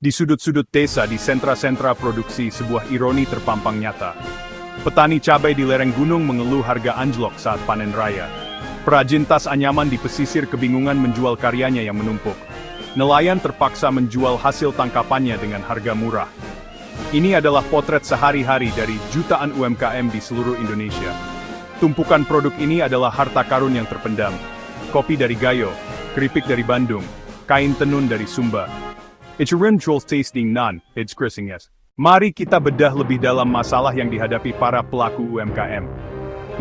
Di sudut-sudut desa di sentra-sentra produksi sebuah ironi terpampang nyata. Petani cabai di lereng gunung mengeluh harga anjlok saat panen raya. Perajin tas anyaman di pesisir kebingungan menjual karyanya yang menumpuk. Nelayan terpaksa menjual hasil tangkapannya dengan harga murah. Ini adalah potret sehari-hari dari jutaan UMKM di seluruh Indonesia. Tumpukan produk ini adalah harta karun yang terpendam. Kopi dari Gayo, keripik dari Bandung, kain tenun dari Sumba. It's a ritual tasting none, it's Chrising yes. Mari kita bedah lebih dalam masalah yang dihadapi para pelaku UMKM.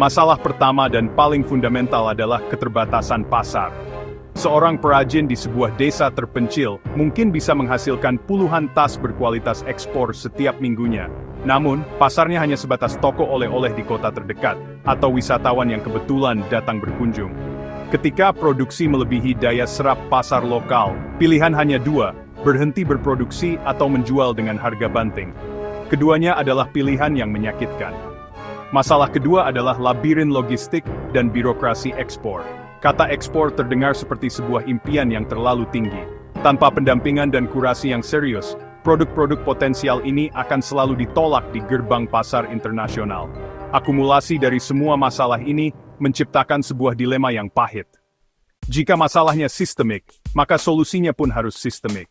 Masalah pertama dan paling fundamental adalah keterbatasan pasar. Seorang perajin di sebuah desa terpencil mungkin bisa menghasilkan puluhan tas berkualitas ekspor setiap minggunya. Namun, pasarnya hanya sebatas toko oleh-oleh di kota terdekat, atau wisatawan yang kebetulan datang berkunjung. Ketika produksi melebihi daya serap pasar lokal, pilihan hanya dua, berhenti berproduksi atau menjual dengan harga banting. Keduanya adalah pilihan yang menyakitkan. Masalah kedua adalah labirin logistik dan birokrasi ekspor. Kata ekspor terdengar seperti sebuah impian yang terlalu tinggi. Tanpa pendampingan dan kurasi yang serius, produk-produk potensial ini akan selalu ditolak di gerbang pasar internasional. Akumulasi dari semua masalah ini menciptakan sebuah dilema yang pahit. Jika masalahnya sistemik, maka solusinya pun harus sistemik.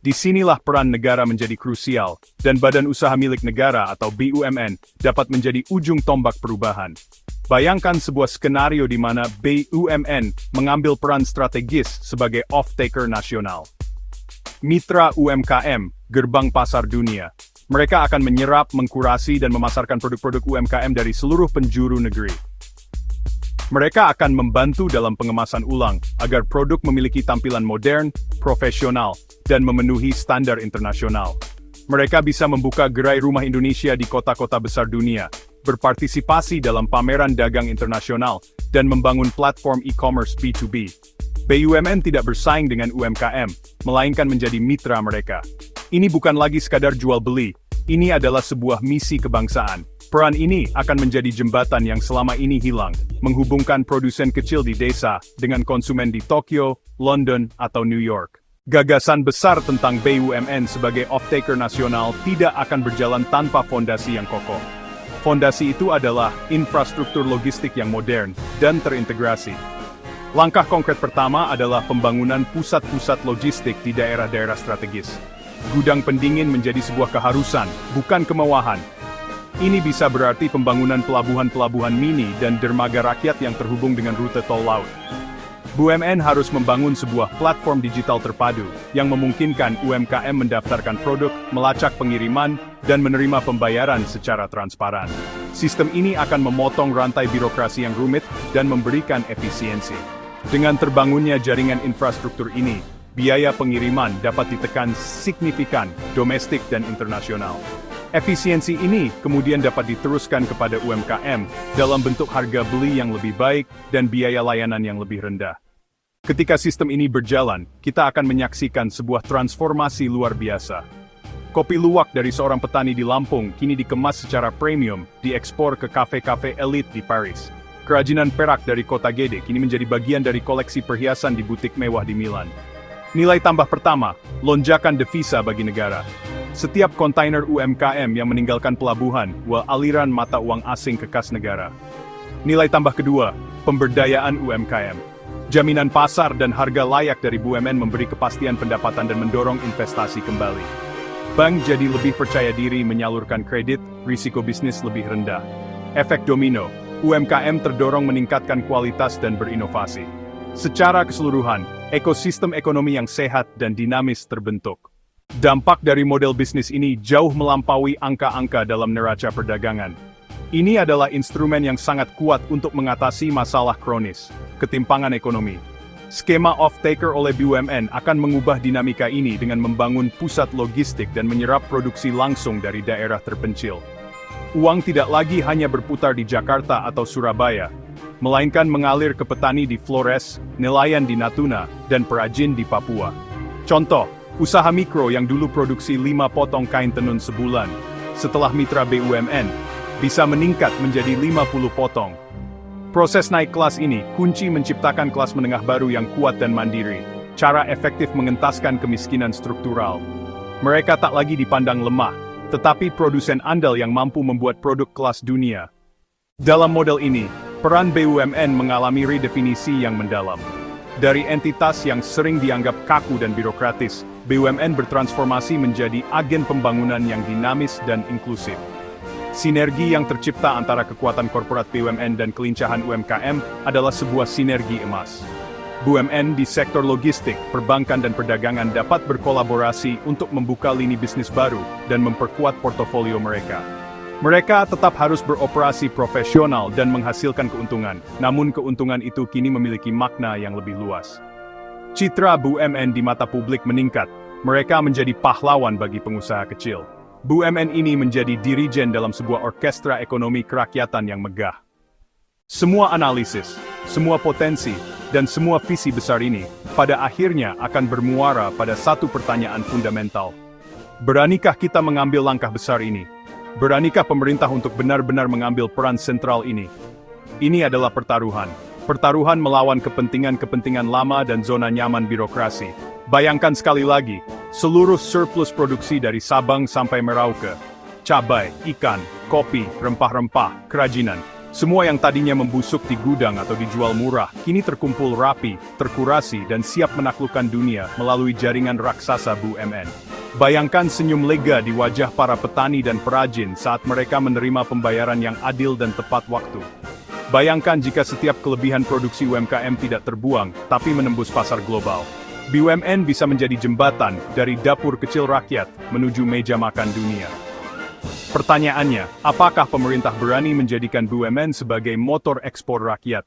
Disinilah peran negara menjadi krusial, dan badan usaha milik negara atau BUMN dapat menjadi ujung tombak perubahan. Bayangkan sebuah skenario di mana BUMN mengambil peran strategis sebagai off-taker nasional. Mitra UMKM, gerbang pasar dunia. Mereka akan menyerap, mengkurasi, dan memasarkan produk-produk UMKM dari seluruh penjuru negeri. Mereka akan membantu dalam pengemasan ulang, agar produk memiliki tampilan modern, profesional, dan memenuhi standar internasional. Mereka bisa membuka gerai rumah Indonesia di kota-kota besar dunia, berpartisipasi dalam pameran dagang internasional, dan membangun platform e-commerce B2B. BUMN tidak bersaing dengan UMKM, melainkan menjadi mitra mereka. Ini bukan lagi sekadar jual beli, ini adalah sebuah misi kebangsaan. Peran ini akan menjadi jembatan yang selama ini hilang, menghubungkan produsen kecil di desa dengan konsumen di Tokyo, London, atau New York. Gagasan besar tentang BUMN sebagai off-taker nasional tidak akan berjalan tanpa fondasi yang kokoh. Fondasi itu adalah infrastruktur logistik yang modern dan terintegrasi. Langkah konkret pertama adalah pembangunan pusat-pusat logistik di daerah-daerah strategis. Gudang pendingin menjadi sebuah keharusan, bukan kemewahan. Ini bisa berarti pembangunan pelabuhan-pelabuhan mini dan dermaga rakyat yang terhubung dengan rute tol laut. BUMN harus membangun sebuah platform digital terpadu yang memungkinkan UMKM mendaftarkan produk, melacak pengiriman, dan menerima pembayaran secara transparan. Sistem ini akan memotong rantai birokrasi yang rumit dan memberikan efisiensi. Dengan terbangunnya jaringan infrastruktur ini, biaya pengiriman dapat ditekan signifikan, domestik dan internasional. Efisiensi ini kemudian dapat diteruskan kepada UMKM dalam bentuk harga beli yang lebih baik dan biaya layanan yang lebih rendah. Ketika sistem ini berjalan, kita akan menyaksikan sebuah transformasi luar biasa. Kopi luwak dari seorang petani di Lampung kini dikemas secara premium, diekspor ke kafe-kafe elit di Paris. Kerajinan perak dari kota Gede kini menjadi bagian dari koleksi perhiasan di butik mewah di Milan. Nilai tambah pertama, lonjakan devisa bagi negara. Setiap kontainer UMKM yang meninggalkan pelabuhan, aliran mata uang asing ke kas negara. Nilai tambah kedua, pemberdayaan UMKM. Jaminan pasar dan harga layak dari BUMN memberi kepastian pendapatan dan mendorong investasi kembali. Bank jadi lebih percaya diri menyalurkan kredit, risiko bisnis lebih rendah. Efek domino, UMKM terdorong meningkatkan kualitas dan berinovasi. Secara keseluruhan, ekosistem ekonomi yang sehat dan dinamis terbentuk. Dampak dari model bisnis ini jauh melampaui angka-angka dalam neraca perdagangan. Ini adalah instrumen yang sangat kuat untuk mengatasi masalah kronis, ketimpangan ekonomi. Skema off-taker oleh BUMN akan mengubah dinamika ini dengan membangun pusat logistik dan menyerap produksi langsung dari daerah terpencil. Uang tidak lagi hanya berputar di Jakarta atau Surabaya, melainkan mengalir ke petani di Flores, nelayan di Natuna, dan perajin di Papua. Contoh, usaha mikro yang dulu produksi 5 potong kain tenun sebulan, setelah mitra BUMN, bisa meningkat menjadi 50 potong. Proses naik kelas ini kunci menciptakan kelas menengah baru yang kuat dan mandiri. cara efektif mengentaskan kemiskinan struktural. Mereka tak lagi dipandang lemah, tetapi produsen andal yang mampu membuat produk kelas dunia. Dalam model ini, peran BUMN mengalami redefinisi yang mendalam. Dari entitas yang sering dianggap kaku dan birokratis, BUMN bertransformasi menjadi agen pembangunan yang dinamis dan inklusif. Sinergi yang tercipta antara kekuatan korporat BUMN dan kelincahan UMKM adalah sebuah sinergi emas. BUMN di sektor logistik, perbankan dan perdagangan dapat berkolaborasi untuk membuka lini bisnis baru dan memperkuat portofolio mereka. Mereka tetap harus beroperasi profesional dan menghasilkan keuntungan, namun keuntungan itu kini memiliki makna yang lebih luas. Citra BUMN di mata publik meningkat, mereka menjadi pahlawan bagi pengusaha kecil. BUMN ini menjadi dirijen dalam sebuah orkestra ekonomi kerakyatan yang megah. Semua analisis, semua potensi, dan semua visi besar ini, pada akhirnya akan bermuara pada satu pertanyaan fundamental. Beranikah kita mengambil langkah besar ini? Beranikah pemerintah untuk benar-benar mengambil peran sentral ini? Ini adalah pertaruhan. Pertaruhan melawan kepentingan-kepentingan lama dan zona nyaman birokrasi. Bayangkan sekali lagi, seluruh surplus produksi dari Sabang sampai Merauke, cabai, ikan, kopi, rempah-rempah, kerajinan, semua yang tadinya membusuk di gudang atau dijual murah, kini terkumpul rapi, terkurasi dan siap menaklukkan dunia melalui jaringan raksasa BUMN. Bayangkan senyum lega di wajah para petani dan perajin saat mereka menerima pembayaran yang adil dan tepat waktu. Bayangkan jika setiap kelebihan produksi UMKM tidak terbuang, tapi menembus pasar global. BUMN bisa menjadi jembatan dari dapur kecil rakyat menuju meja makan dunia. Pertanyaannya, apakah pemerintah berani menjadikan BUMN sebagai motor ekspor rakyat?